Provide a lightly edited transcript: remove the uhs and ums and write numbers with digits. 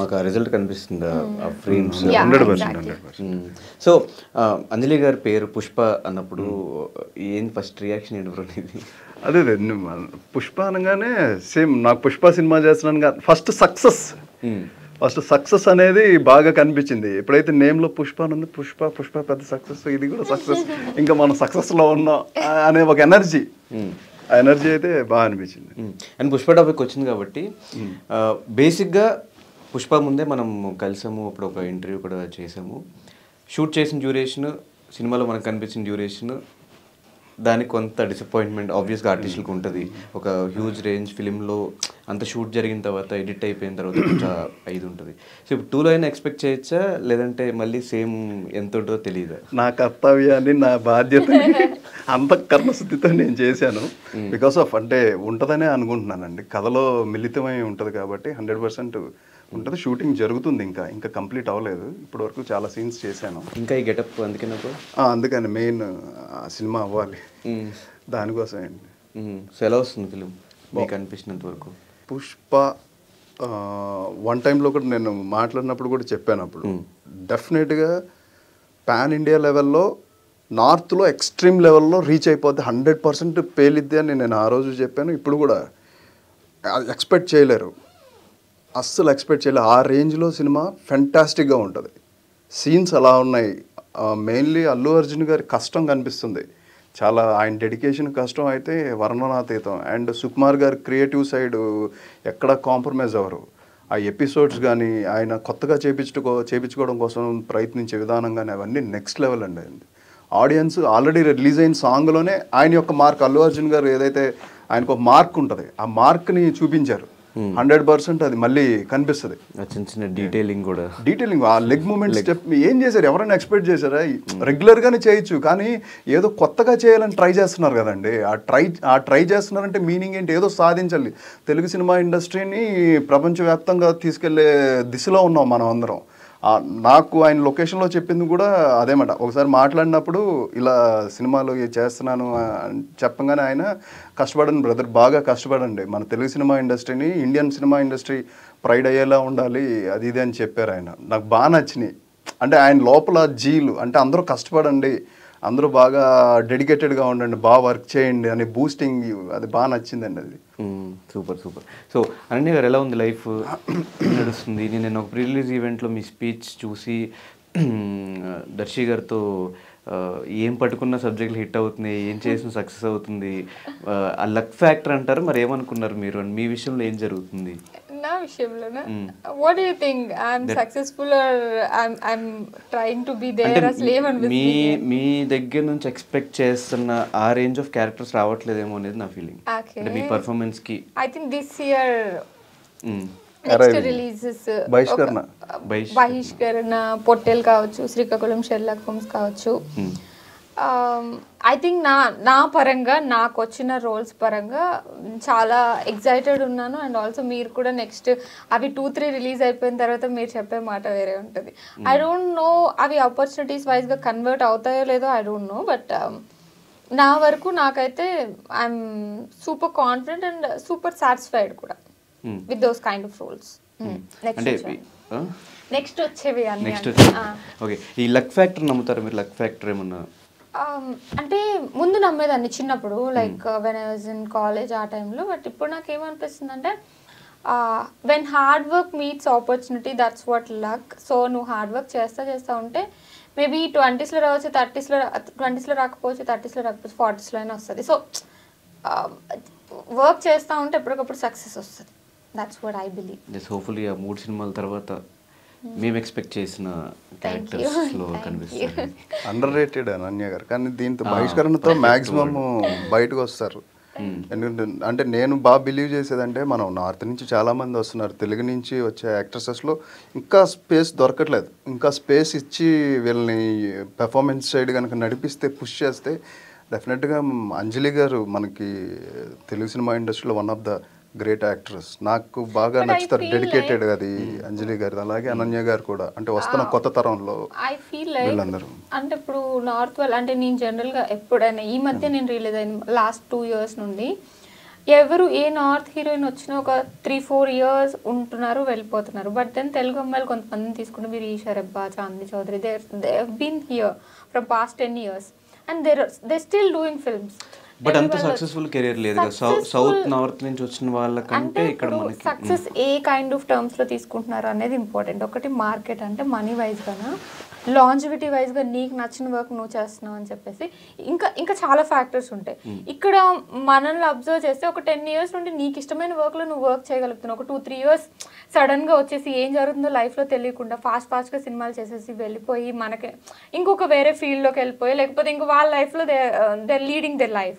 మాకు ఆ రిజల్ట్ కనిపిస్తుంది ఆ ఫ్రేమ్స్. 100%. సో అంజలి గారి పేరు పుష్ప అన్నప్పుడు ఏంటి ఫస్ట్ రియాక్షన్ ఏంటి బ్రో ఇది? అదే పుష్ప అనగానే సేమ్ నాకు పుష్ప సినిమా చేస్తున్నాను ఫస్ట్ సక్సెస్ అనేది బాగా కనిపించింది. ఎప్పుడైతే నేమ్లో పుష్ప అని ఉంది, పుష్ప పెద్ద సక్సెస్, ఇది కూడా సక్సెస్, ఇంకా మనం సక్సెస్లో ఉన్నాం అనే ఒక ఎనర్జీ, ఆ ఎనర్జీ అయితే బాగా అనిపించింది. అండ్ పుష్ప టాపిక్ వచ్చింది కాబట్టి బేసిక్గా పుష్ప ముందే మనం కలిసాము, అప్పుడు ఒక ఇంటర్వ్యూ కూడా చేసాము. షూట్ చేసిన డ్యూరేషన్, సినిమాలో మనకు కనిపించిన డ్యూరేషన్, దానికి కొంత డిసప్పాయింట్మెంట్ ఆబ్వియస్గా ఆర్టిస్టులకు ఉంటుంది. ఒక హ్యూజ్ రేంజ్ ఫిలింలో అంత షూట్ జరిగిన తర్వాత ఎడిట్ అయిపోయిన తర్వాత కొంచెం ఇది ఉంటుంది. సో ఇప్పుడు 2లో అయినా ఎక్స్పెక్ట్ చేయొచ్చా, లేదంటే మళ్ళీ సేమ్ ఎంత ఉంటుందో తెలియదు? నా కర్తవ్యాన్ని, నా బాధ్యతని అంతఃకరణ శుద్ధితో నేను చేశాను. బికాస్ ఆఫ్ అంటే ఉంటుందనే అనుకుంటున్నానండి. కథలో మిళితమై ఉంటుంది కాబట్టి 100% ఉంటుంది. షూటింగ్ జరుగుతుంది, ఇంకా కంప్లీట్ అవ్వలేదు. ఇప్పటి వరకు చాలా సీన్స్ చేశాను. ఇంకా ఈ గెటప్ అందుకని మెయిన్ సినిమా అవ్వాలి, దానికోసం అండి. సో ఎలా వస్తుంది ఫిలిం మీకు అనిపించినంత వరకు? పుష్ప వన్ టైంలో కూడా నేను మాట్లాడినప్పుడు కూడా చెప్పాను, అప్పుడు డెఫినెట్గా పాన్ ఇండియా లెవెల్లో, నార్త్లో ఎక్స్ట్రీమ్ లెవెల్లో రీచ్ అయిపోతే 100% పేలిద్ది అని నేను ఆ రోజు చెప్పాను. ఇప్పుడు కూడా ఎక్స్పెక్ట్ చేయలేరు, అస్సలు ఎక్స్పెక్ట్ చేయలేదు. ఆ రేంజ్లో సినిమా ఫెంటాస్టిక్గా ఉంటుంది. సీన్స్ అలా ఉన్నాయి. మెయిన్లీ అల్లు అర్జున్ గారి కష్టం కనిపిస్తుంది చాలా. ఆయన డెడికేషన్ కష్టం అయితే వర్ణనాతీతం. అండ్ సుకుమార్ గారి క్రియేటివ్ సైడ్ ఎక్కడ కాంప్రమైజ్ అవ్వరు. ఆ ఎపిసోడ్స్ కానీ ఆయన కొత్తగా చేపించుకోవడం కోసం ప్రయత్నించే విధానం కానీ అవన్నీ నెక్స్ట్ లెవెల్ అండి. ఆడియన్స్ ఆల్రెడీ రిలీజ్ అయిన సాంగ్లోనే ఆయన యొక్క మార్క్, అల్లు అర్జున్ గారు ఏదైతే ఆయనకు ఒక మార్క్ ఉంటుంది, ఆ మార్క్ని చూపించారు. 100% అది మళ్ళీ కనిపిస్తుంది. చిన్న చిన్న డీటెయిలింగ్, ఆ లెగ్ మూమెంట్ స్టెప్ ఏం చేశారు? ఎవరైనా ఎక్స్పెక్ట్ చేశారా? రెగ్యులర్గానే చేయొచ్చు, కానీ ఏదో కొత్తగా చేయాలని ట్రై చేస్తున్నారు కదండి. ఆ ట్రై చేస్తున్నారంటే మీనింగ్ ఏంటి? ఏదో సాధించాలి. తెలుగు సినిమా ఇండస్ట్రీని ప్రపంచవ్యాప్తంగా తీసుకెళ్లే దిశలో ఉన్నాం మనం అందరం. నాకు ఆయన లొకేషన్లో చెప్పింది కూడా అదేమాట. ఒకసారి మాట్లాడినప్పుడు ఇలా సినిమాలో చేస్తున్నాను చెప్పగానే ఆయన కష్టపడండి బ్రదర్, బాగా కష్టపడండి, మన తెలుగు సినిమా ఇండస్ట్రీని, ఇండియన్ సినిమా ఇండస్ట్రీ ప్రైడ్ అయ్యేలా ఉండాలి, అది ఇది అని చెప్పారు ఆయన. నాకు బాగా నచ్చినాయి. అంటే ఆయన లోపల జీలు, అంటే అందరూ కష్టపడండి, అందరూ బాగా డెడికేటెడ్గా ఉండండి, బాగా వర్క్ చేయండి అనే బూస్టింగ్, అది బాగా నచ్చిందండి. అది సూపర్. సో అనన్య గారు ఎలా ఉంది లైఫ్ నడుస్తుంది? నేను ఒక ప్రీ రిలీజ్ ఈవెంట్లో మీ స్పీచ్ చూసి దర్శి గారితో ఏం పట్టుకున్న సబ్జెక్టులు హిట్ అవుతున్నాయి, ఏం చేసిన సక్సెస్ అవుతుంది, ఆ లక్ ఫ్యాక్టర్ అంటారు, మరి ఏమనుకున్నారు మీరు? అండ్ మీ విషయంలో ఏం జరుగుతుంది? నా విషయంలోనా? What do you think? I'm successful or I'm trying to be there? అసలు ఏమనిపిస్తుంది? మీ దగ్గర నుంచి ఎక్స్పెక్ట్ చేస్తున్న ఆ రేంజ్ ఆఫ్ క్యారెక్టర్స్ రావట్లేదేమో అనేది నా ఫీలింగ్. అంటే మీ పర్ఫార్మెన్స్ కి I think this year next releases బహిష్కరణ, పొట్టెల్ కావచ్చు, శ్రీకాకుళం షెర్లాక్ హోమ్స్ కావచ్చు. ఐ థింక్ నా పరంగా నాకు వచ్చిన రోల్స్ పరంగా చాలా ఎక్సైటెడ్ ఉన్నాను. అండ్ ఆల్సో మీరు కూడా నెక్స్ట్ అవి 2-3 రిలీజ్ అయిపోయిన తర్వాత మీరు చెప్పే మాట వేరే ఉంటుంది. ఐ డోంట్ నో అవి ఆపర్చునిటీస్ వైజ్గా కన్వర్ట్ అవుతాయో లేదో, ఐ డోంట్ నో. బట్ నా వరకు నాకైతే I'm super confident and super satisfied కూడా with those kind of roles. Next వచ్చేవి అన్ని. ఓకే, ఈ లక్ ఫ్యాక్టర్ నమ్ముతారా మీరు? లక్ ఫ్యాక్టర్ ఏమన్నా? అంటే ముందు నమ్మేదాన్ని చిన్నప్పుడు, like when I was in college ఆ టైంలో. బట్ ఇప్పుడు నాకు ఏమనిపిస్తుంది అంటే, when hard work meets opportunity, that's what luck. So నువ్వు హార్డ్ వర్క్ చేస్తా ఉంటే మేబీ 20sలో రావచ్చు, 20sలో రాకపోవచ్చు, 30sలో రాకపోవచ్చు, 40sలో అయినా వస్తుంది. సో వర్క్ చేస్తూ ఉంటే ఎప్పటికప్పుడు సక్సెస్ వస్తుంది. That's what I believe. Hopefully ఆ 3 సినిమాల తర్వాత మేము ఎక్స్పెక్ట్ చేసిన క్యారెక్టర్స్లో కనిపిస్తుంది. అండర్ రేటెడ్ అనన్య గారు, కానీ దీంతో బహిష్కరణతో మ్యాక్సిమం బయటకు వస్తారు. ఎందుకంటే అంటే నేను బాగా బిలీవ్ చేసేదంటే, మనం నార్త్ నుంచి చాలామంది వస్తున్నారు, తెలుగు నుంచి వచ్చే యాక్ట్రెసెస్లో ఇంకా స్పేస్ దొరకట్లేదు. ఇంకా స్పేస్ ఇచ్చి వీళ్ళని పెర్ఫార్మెన్స్ సైడ్ కనుక నడిపిస్తే, పుష్ చేస్తే డెఫినెట్గా అంజలి గారు మనకి తెలుగు సినిమా ఇండస్ట్రీలో one of the great actress. నాకు బాగా నచ్చుతారు, డెడికేటెడ్ అది అంజలి గారు. అలాగే అనన్య గారు కూడా, అంటే వస్తున్న కొత్త తరంలో ఐ ఫీల్ లైక్ అంటే ఇప్పుడు నార్త్ వాళ్ళు, అంటే నేను జనరల్గా ఎప్పుడైనా ఈ మధ్య నేను రిలీజ్ అయిన లాస్ట్ 2 years నుండి ఎవరు ఏ నార్త్ హీరోయిన్ వచ్చినా ఒక 3-4 ఇయర్స్ ఉంటున్నారు వెళ్ళిపోతున్నారు. బట్ దెన్ తెలుగు అమ్మాయిలు కొంతమందిని తీసుకుంటే మీరు Eesha Rebba, Chandini Chowdary, they been here from past 10 years and they still doing films. But అంత సక్సెస్ఫుల్ కెరీర్ లేదు కదా సౌత్ నార్త్ నుంచి వచ్చిన వాళ్ళకంటే ఇక్కడ మనకి. సక్సెస్ ఏ కైండ్ ఆఫ్ టర్మ్స్ లో తీసుకుంటున్నారు అనేది ఇంపార్టెంట్. ఒకటి మార్కెట్ అంటే మనీ వైజ్ గానా, లాంజివిటీ వైజ్ గా నీకు నచ్చిన వర్క్ నువ్వు చేస్తున్నావు అని చెప్పేసి ఇంకా చాలా ఫ్యాక్టర్స్ ఉంటాయి. ఇక్కడ మనల్ని అబ్జర్వ్ చేస్తే ఒక 10 years నుండి నీకు ఇష్టమైన వర్క్ లో నువ్వు వర్క్ చేయగలుగుతున్నావు. ఒక 2-3 years సడన్ గా వచ్చేసి ఏం జరుగుతుందో లైఫ్ లో తెలియకుండా ఫాస్ట్ గా సినిమాలు చేసేసి వెళ్ళిపోయి మనకి ఇంకొక వేరే ఫీల్డ్ లోకి వెళ్ళిపోయి, లేకపోతే ఇంకో వాళ్ళ లైఫ్ లో దే లీడింగ్ దర్ లైఫ్.